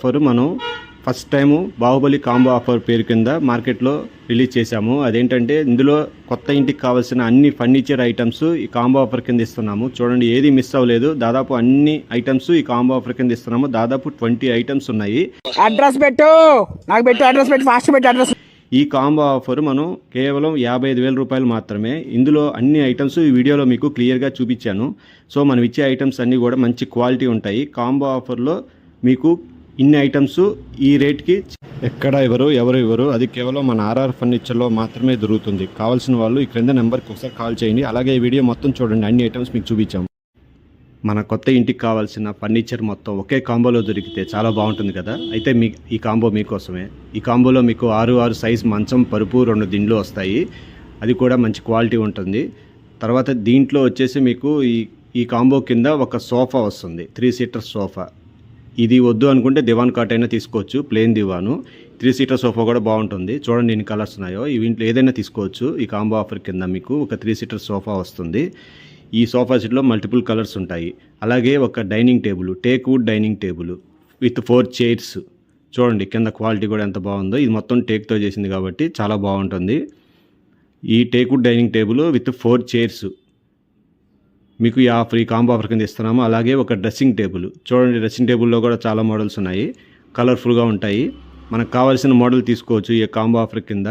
Offer మనం first time Baahubali combo offer పేరు కింద మార్కెట్లో రిలీజ్ చేశాము. అదేంటంటే ఇందులో కొత్త ఇంటికి కావాల్సిన అన్ని ఫర్నిచర్ ఐటమ్స్ ఈ కాంబో ఆఫర్ కింద ఇస్తున్నాము. చూడండి, ఏది మిస్ అవ్వలేదు. దాదాపు అన్ని ఐటమ్స్ ఈ కాంబో ఆఫర్ కింద ఇస్తున్నాము. దాదాపు 20 ఐటమ్స్ ఉన్నాయి. అడ్రస్ పెట్టు, నాకు పెట్టు, అడ్రస్ పెట్టు, ఫాస్ట్ పెట్టు అడ్రస్. ఈ కాంబో ఆఫర్ మనం కేవలం 55,000 రూపాయలు మాత్రమే. ఇందులో అన్ని ఐటమ్స్ ఈ వీడియోలో మీకు క్లియర్గా చూపించాను. సో మనం ఇచ్చే ఐటమ్స్ అన్నీ కూడా మంచి క్వాలిటీ ఉంటాయి. కాంబో ఆఫర్లో మీకు ఇన్ని ఐటమ్స్ ఈ రేట్కి ఎక్కడ ఎవరు ఇవ్వరు. అది కేవలం మన ఆర్ఆర్ ఫర్నిచర్లో మాత్రమే దొరుకుతుంది. కావాల్సిన వాళ్ళు ఈ క్రింద నెంబర్కి ఒకసారి కాల్ చేయండి. అలాగే ఈ వీడియో మొత్తం చూడండి, అన్ని ఐటమ్స్ మీకు చూపించాము. మన కొత్త ఇంటికి కావాల్సిన ఫర్నిచర్ మొత్తం ఒకే కాంబోలో దొరికితే చాలా బాగుంటుంది కదా. అయితే ఈ కాంబో మీకోసమే. ఈ కాంబోలో మీకు 6 సైజ్ మంచం, పరుపు, 2 దిండ్లు వస్తాయి. అది కూడా మంచి క్వాలిటీ ఉంటుంది. తర్వాత దీంట్లో వచ్చేసి మీకు ఈ కాంబో కింద ఒక సోఫా వస్తుంది, 3 సీటర్ సోఫా. ఇది వద్దు అనుకుంటే దివాన్ కాట్ అయినా తీసుకోవచ్చు, ప్లేన్ దివాను. 3 సీటర్ సోఫా కూడా బాగుంటుంది. చూడండి ఎన్ని కలర్స్ ఉన్నాయో. ఇంట్లో ఏదైనా తీసుకోవచ్చు. ఈ కాంబో ఆఫర్ కింద మీకు ఒక 3 సీటర్ సోఫా వస్తుంది. ఈ సోఫా సెట్లో మల్టిపుల్ కలర్స్ ఉంటాయి. అలాగే ఒక dining table, teak wood dining table with 4 chairs. చూడండి కింద క్వాలిటీ కూడా ఎంత బాగుందో. ఇది మొత్తం టేక్తో చేసింది కాబట్టి చాలా బాగుంటుంది. ఈ teak wood dining table with 4 chairs మీకు ఈ ఆఫర్, ఈ కాంబో ఆఫర్ కింద ఇస్తున్నాము. అలాగే ఒక డ్రెస్సింగ్ టేబుల్. చూడండి, డ్రెస్సింగ్ టేబుల్లో కూడా చాలా మోడల్స్ ఉన్నాయి, కలర్ఫుల్గా ఉంటాయి. మనకు కావాల్సిన మోడల్ తీసుకోవచ్చు ఈ కాంబో ఆఫర్ కింద.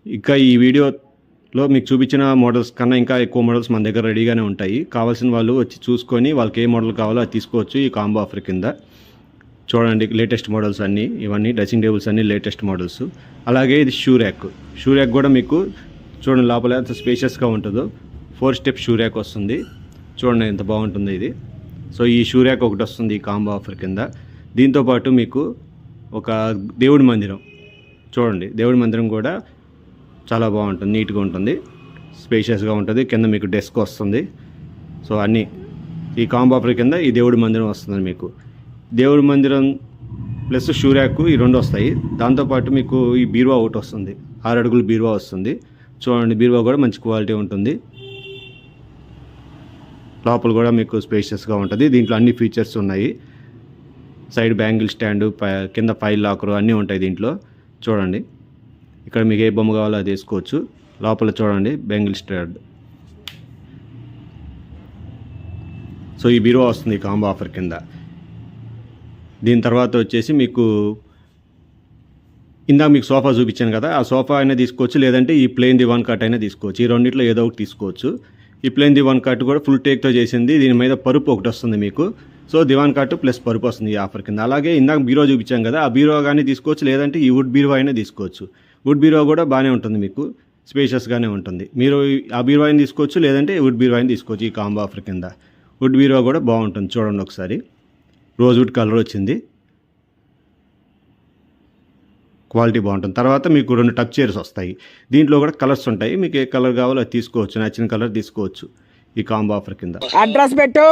ఇంకా ఈ వీడియోలో మీకు చూపించిన మోడల్స్ కన్నా ఇంకా ఎక్కువ మోడల్స్ మన దగ్గర రెడీగానే ఉంటాయి. కావాల్సిన వాళ్ళు వచ్చి చూసుకొని వాళ్ళకి ఏ మోడల్ కావాలో అది తీసుకోవచ్చు ఈ కాంబో ఆఫర్ కింద. చూడండి లేటెస్ట్ మోడల్స్ అన్నీ, ఇవన్నీ డ్రెస్సింగ్ టేబుల్స్ అన్నీ లేటెస్ట్ మోడల్స్. అలాగే ఇది షూ ర్యాక్ కూడా మీకు చూడండి లోపల ఎంత స్పేషియస్గా ఉంటుందో. 4 స్టెప్ షూ ర్యాక్ వస్తుంది. చూడండి ఎంత బాగుంటుంది ఇది. సో ఈ షూ ర్యాక్ ఒకటి వస్తుంది ఈ కాంబో ఆఫర్ కింద. దీంతోపాటు మీకు ఒక దేవుడి మందిరం. చూడండి దేవుడి మందిరం కూడా చాలా బాగుంటుంది, నీట్గా ఉంటుంది, స్పేషియస్గా ఉంటుంది. కింద మీకు డెస్క్ వస్తుంది. సో అన్నీ ఈ కాంబో ఆఫర్ కింద ఈ దేవుడి మందిరం వస్తుంది మీకు. దేవుడి మందిరం ప్లస్ షూ ర్యాక్ ఈ 2 వస్తాయి. దాంతోపాటు మీకు ఈ బీరువా ఒకటి వస్తుంది, 6 అడుగుల బీరువా వస్తుంది. చూడండి బీరువా కూడా మంచి క్వాలిటీ ఉంటుంది. లోపల కూడా మీకు స్పేషియస్గా ఉంటుంది. దీంట్లో అన్ని ఫీచర్స్ ఉన్నాయి. సైడ్ బ్యాంగిల్ స్టాండ్, కింద ఫైల్ లాకరు అన్నీ ఉంటాయి దీంట్లో. చూడండి ఇక్కడ మీకు ఏ బొమ్మ కావాలో అది వేసుకోవచ్చు. లోపల చూడండి బ్యాంగిల్ స్టాండ్. సో ఈ బీరువా వస్తుంది ఈ కాంబో ఆఫర్ కింద. దీని తర్వాత వచ్చేసి మీకు ఇందాక మీకు సోఫా చూపించాను కదా, ఆ సోఫా అయినా తీసుకోవచ్చు, లేదంటే ఈ ప్లేన్ దివాన్ కాట్ అయినా తీసుకోవచ్చు. ఈ రెండిట్లో ఏదో ఒకటి తీసుకోవచ్చు. ఈ ప్లేన్ దివాన్ కాట్ కూడా ఫుల్ టేక్తో చేసింది. దీని మీద పరుపు ఒకటి వస్తుంది మీకు. సో దివాన్ కాట్ ప్లస్ పరుపు వస్తుంది ఈ ఆఫర్ కింద. అలాగే ఇందాక బీరో చూపించాం కదా, ఆ బీరో కానీ తీసుకోవచ్చు, లేదంటే ఈ వుడ్ బీరో అయినా తీసుకోవచ్చు. వుడ్ బీరో కూడా బాగానే ఉంటుంది, మీకు స్పేషియస్గానే ఉంటుంది. మీరు ఆ బీరో అయినా తీసుకోవచ్చు, లేదంటే వుడ్ బీరో అయినా తీసుకోవచ్చు ఈ కాంబో ఆఫర్ కింద. వుడ్ బీరో కూడా బాగుంటుంది. చూడండి ఒకసారి, రోజ్ వుడ్ కలర్ వచ్చింది, క్వాలిటీ బాగుంటుంది. తర్వాత మీకు 2 టచ్ చైర్స్ వస్తాయి. దీంట్లో కూడా కలర్స్ ఉంటాయి. మీకు ఏ కలర్ కావాలో అది తీసుకోవచ్చు, నచ్చిన కలర్ తీసుకోవచ్చు ఈ కాంబో ఆఫర్ కింద. అడ్రస్ పెట్టు,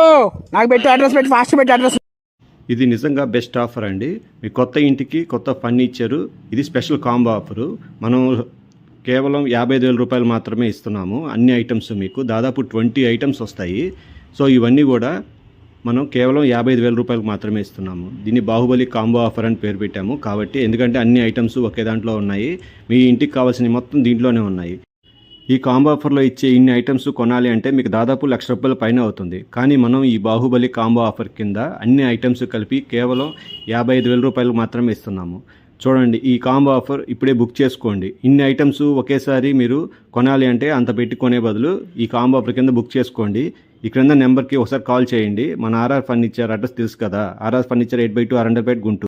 నాకు పెట్టు, అడ్రస్ పెట్టు, ఫాస్ట్ పెట్టు అడ్రస్. ఇది నిజంగా బెస్ట్ ఆఫర్ అండి. మీ కొత్త ఇంటికి కొత్త ఫర్నిచరు ఇది స్పెషల్ కాంబో ఆఫరు. మనం కేవలం 55,000 రూపాయలు మాత్రమే ఇస్తున్నాము. అన్ని ఐటమ్స్ మీకు దాదాపు 20 ఐటమ్స్ వస్తాయి. సో ఇవన్నీ కూడా మనం కేవలం 55,000 రూపాయలకు మాత్రమే ఇస్తున్నాము. దీన్ని బాహుబలి కాంబో ఆఫర్ అని పేరు పెట్టాము కాబట్టి, ఎందుకంటే అన్ని ఐటమ్స్ ఒకే దాంట్లో ఉన్నాయి. మీ ఇంటికి కావాల్సిన మొత్తం దీంట్లోనే ఉన్నాయి. ఈ కాంబో ఆఫర్లో ఇచ్చే ఇన్ని ఐటమ్స్ కొనాలి అంటే మీకు దాదాపు ₹1,00,000 పైన అవుతుంది. కానీ మనం ఈ బాహుబలి కాంబో ఆఫర్ కింద అన్ని ఐటమ్స్ కలిపి కేవలం 55,000 రూపాయలకు మాత్రమే ఇస్తున్నాము. చూడండి ఈ కాంబో ఆఫర్ ఇప్పుడే బుక్ చేసుకోండి. ఇన్ని ఐటమ్స్ ఒకేసారి మీరు కొనాలి అంటే అంత పెట్టి కొనే బదులు ఈ కాంబో ఆఫర్ కింద బుక్ చేసుకోండి. ఈ క్రింద నెంబర్కి ఒకసారి కాల్ చేయండి. మన ఆర్ఆర్ ఫర్నిచర్ అడ్రస్ తెలుసు కదా, ఆర్ఆర్ ఫర్నిచర్ 8/2 అరండల్పేట్, గుంటూరు.